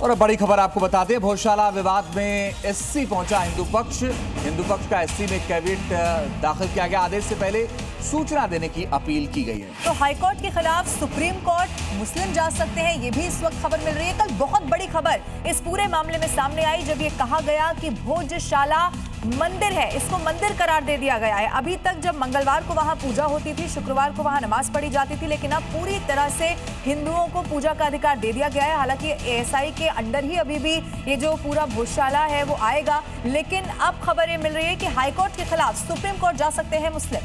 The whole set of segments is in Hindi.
और अब बड़ी खबर आपको बता दें, भोजशाला विवाद में एससी पहुंचा हिंदू पक्ष का एससी में कैविएट दाखिल किया गया। आदेश से पहले सूचना देने की अपील की गई है। तो हाईकोर्ट के खिलाफ सुप्रीम कोर्ट मुस्लिम जा सकते हैं, ये भी इस वक्त खबर मिल रही है। कल बहुत बड़ी खबर इस पूरे मामले में सामने आई जब ये कहा गया कि भोजशाला मंदिर है, इसको मंदिर करार दे दिया गया है। अभी तक जब मंगलवार को वहां पूजा होती थी, शुक्रवार को वहां नमाज पढ़ी जाती थी, लेकिन अब पूरी तरह से हिंदुओं को पूजा का अधिकार दे दिया गया है। हालांकि एएसआई के अंडर ही अभी भी ये जो पूरा भोजशाला है वो आएगा, लेकिन अब खबर ये मिल रही है कि हाईकोर्ट के खिलाफ सुप्रीम कोर्ट जा सकते हैं मुस्लिम।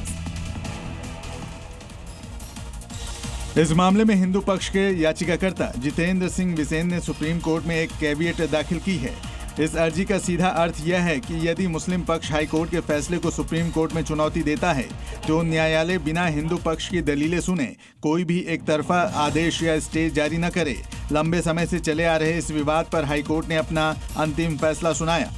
इस मामले में हिंदू पक्ष के याचिकाकर्ता जितेंद्र सिंह बिसेन ने सुप्रीम कोर्ट में एक कैविएट दाखिल की है। इस अर्जी का सीधा अर्थ यह है कि यदि मुस्लिम पक्ष हाई कोर्ट के फैसले को सुप्रीम कोर्ट में चुनौती देता है तो न्यायालय बिना हिंदू पक्ष की दलीलें सुने कोई भी एक तरफा आदेश या स्टे जारी न करे। लंबे समय से चले आ रहे इस विवाद पर हाई कोर्ट ने अपना अंतिम फैसला सुनाया।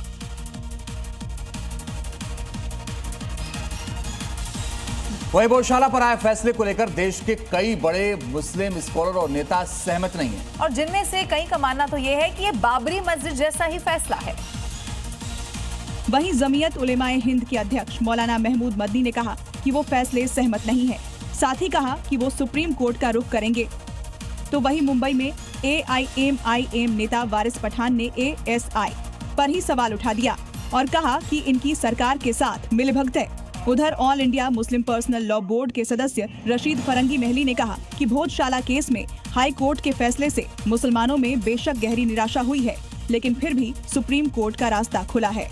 वही भोजशाला पर आए फैसले को लेकर देश के कई बड़े मुस्लिम स्कॉलर और नेता सहमत नहीं हैं। और जिनमें से कई का मानना तो यह है कि ये बाबरी मस्जिद जैसा ही फैसला है। वहीं जमीयत उलेमाए हिंद के अध्यक्ष मौलाना महमूद मदनी ने कहा कि वो फैसले सहमत नहीं है, साथ ही कहा कि वो सुप्रीम कोर्ट का रुख करेंगे। तो वहीं मुंबई में AIMIM नेता वारिस पठान ने ASI पर ही सवाल उठा दिया और कहा कि इनकी सरकार के साथ मिलीभगत है। उधर all India Muslim personal law board के सदस्य रशीद फरंगी महली ने कहा कि भोजशाला केस में हाई कोर्ट के फैसले से मुसलमानों में बेशक गहरी निराशा हुई है, लेकिन फिर भी सुप्रीम कोर्ट का रास्ता खुला है।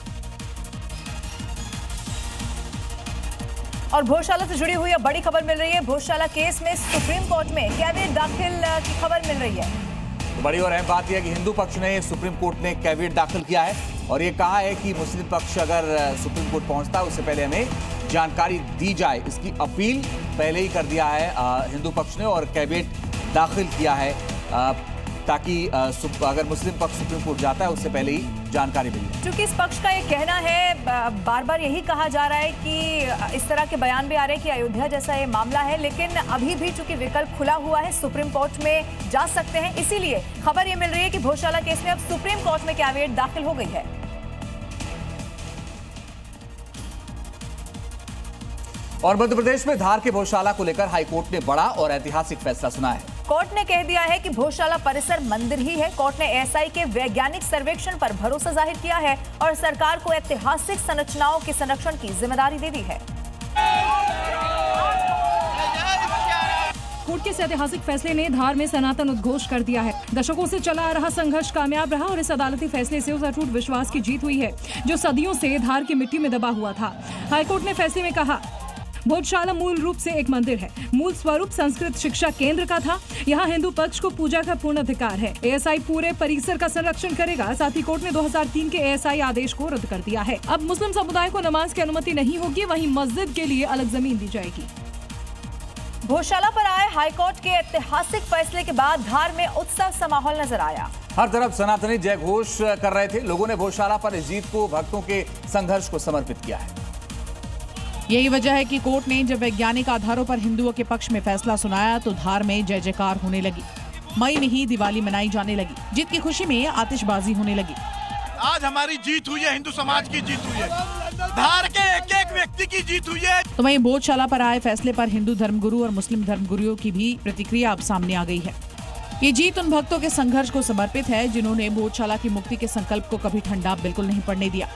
और भोजशाला से जुड़ी हुई अब बड़ी खबर मिल रही है। भोजशाला केस में सुप्रीम कोर्ट में कैविएट दाखिल की खबर मिल रही है। बड़ी और अहम बात यह है कि हिंदू पक्ष ने सुप्रीम कोर्ट में कैविएट दाखिल किया है और ये कहा है कि मुस्लिम पक्ष अगर सुप्रीम कोर्ट पहुंचता है उससे पहले हमें जानकारी दी जाए। इसकी अपील पहले ही कर दिया है हिंदू पक्ष ने और कैविएट दाखिल किया है ताकि अगर मुस्लिम पक्ष सुप्रीम कोर्ट जाता है उससे पहले ही जानकारी मिले। क्योंकि इस पक्ष का ये कहना है, बार बार यही कहा जा रहा है कि इस तरह के बयान भी आ रहे हैं कि अयोध्या जैसा ये मामला है, लेकिन अभी भी चूंकि विकल्प खुला हुआ है, सुप्रीम कोर्ट में जा सकते हैं। इसीलिए खबर ये मिल रही है कि भोजशाला केस में अब सुप्रीम कोर्ट में कैविएट दाखिल हो गई है। और मध्य प्रदेश में धार के भोजशाला को लेकर हाईकोर्ट ने बड़ा और ऐतिहासिक फैसला सुनाया है। कोर्ट ने कह दिया है कि भोजशाला परिसर मंदिर ही है। कोर्ट ने एएसआई के वैज्ञानिक सर्वेक्षण पर भरोसा जाहिर किया है और सरकार को ऐतिहासिक संरचनाओं के संरक्षण की जिम्मेदारी दे दी है। कोर्ट के इस ऐतिहासिक फैसले ने धार में सनातन उद्घोष कर दिया है। दशकों से चला आ रहा संघर्ष कामयाब रहा और इस अदालती फैसले से उस अटूट विश्वास की जीत हुई है जो सदियों से धार की मिट्टी में दबा हुआ था। हाईकोर्ट ने फैसले में कहा, भोजशाला मूल रूप से एक मंदिर है। मूल स्वरूप संस्कृत शिक्षा केंद्र का था। यहाँ हिंदू पक्ष को पूजा का पूर्ण अधिकार है। एएसआई पूरे परिसर का संरक्षण करेगा। साथ ही कोर्ट ने 2003 के एएसआई आदेश को रद्द कर दिया है। अब मुस्लिम समुदाय को नमाज की अनुमति नहीं होगी, वहीं मस्जिद के लिए अलग जमीन दी जाएगी। भोजशाला पर आए हाईकोर्ट के ऐतिहासिक फैसले के बाद धार में उत्सव सा माहौल नजर आया। हर तरफ सनातनी जय घोष कर रहे थे। लोगों ने भोजशाला पर इस जीत को भक्तों के संघर्ष को समर्पित किया है। यही वजह है कि कोर्ट ने जब वैज्ञानिक आधारों पर हिंदुओं के पक्ष में फैसला सुनाया तो धार में जय जयकार होने लगी। मई में ही दिवाली मनाई जाने लगी। जीत की खुशी में आतिशबाजी होने लगी। आज हमारी जीत हुई है, हिंदू समाज की जीत हुई है, धार के एक एक व्यक्ति की जीत हुई है। तो वहीं भोजशाला पर आए फैसले पर हिंदू धर्मगुरु और मुस्लिम धर्मगुरुओं की भी प्रतिक्रिया अब सामने आ गई है। ये जीत उन भक्तों के संघर्ष को समर्पित है जिन्होंने भोजशाला की मुक्ति के संकल्प को कभी ठंडा बिल्कुल नहीं पड़ने दिया।